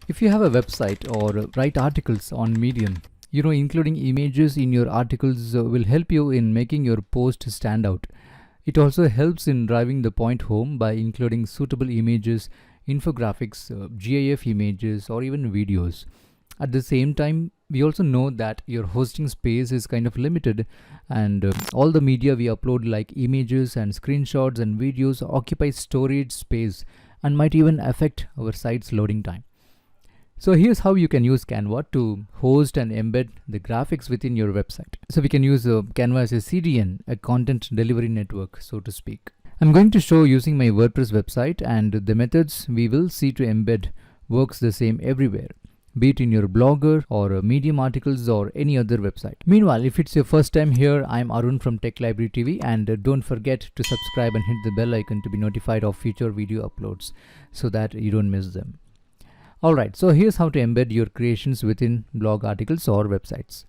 If you have a website or write articles on Medium, including images in your articles will help you in making your post stand out. It also helps in driving the point home by including suitable images, infographics, GIF images, or even videos. At the same time, we also know that your hosting space is kind of limited, and all the media we upload, like images and screenshots and videos, occupy storage space and might even affect our site's loading time. So here's how you can use Canva to host and embed the graphics within your website. So we can use Canva as a CDN, a content delivery network, so to speak. I'm going to show using my WordPress website, and the methods we will see to embed works the same everywhere, be it in your blogger or Medium articles or any other website. Meanwhile, if it's your first time here, I'm Arun from Tech Library TV, and don't forget to subscribe and hit the bell icon to be notified of future video uploads so that you don't miss them. Alright, so here's how to embed your creations within blog articles or websites.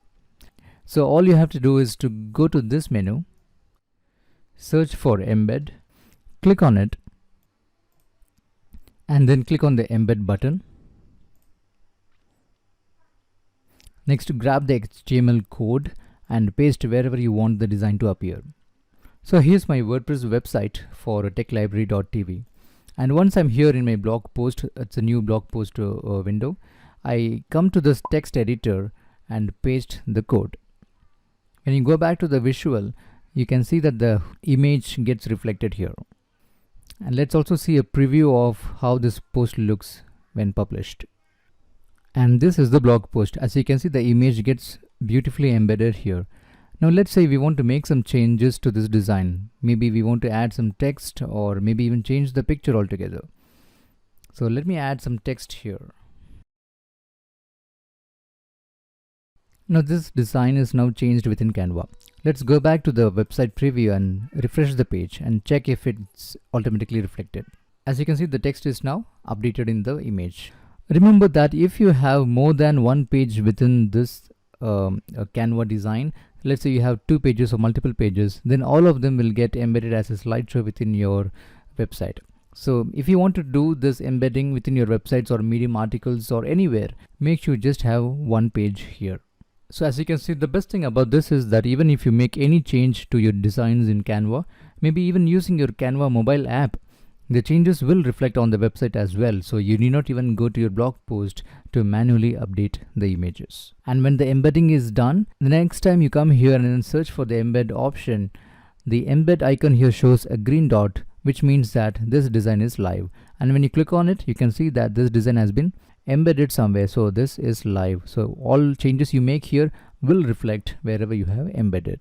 So all you have to do is to go to this menu, search for embed, click on it, and then click on the embed button. Next, grab the HTML code and paste wherever you want the design to appear. So here's my WordPress website for techlibrary.tv. And once I'm here in my blog post, it's a new blog post window, I come to this text editor and paste the code. When you go back to the visual, you can see that the image gets reflected here. And let's also see a preview of how this post looks when published. And this is the blog post. As you can see, the image gets beautifully embedded here. Now let's say we want to make some changes to this design. Maybe we want to add some text, or maybe even change the picture altogether. So let me add some text here. Now this design is now changed within Canva. Let's go back to the website preview and refresh the page and check if it's automatically reflected. As you can see, the text is now updated in the image. Remember that if you have more than one page within this Canva design, let's say you have 2 pages or multiple pages, then all of them will get embedded as a slideshow within your website. So if you want to do this embedding within your websites or Medium articles or anywhere, make sure you just have one page here. So as you can see, the best thing about this is that even if you make any change to your designs in Canva, maybe even using your Canva mobile app, the changes will reflect on the website as well, so you need not even go to your blog post to manually update the images. And when the embedding is done, the next time you come here and then search for the embed option, the embed icon here shows a green dot, which means that this design is live. And when you click on it, you can see that this design has been embedded somewhere, so this is live. So all changes you make here will reflect wherever you have embedded.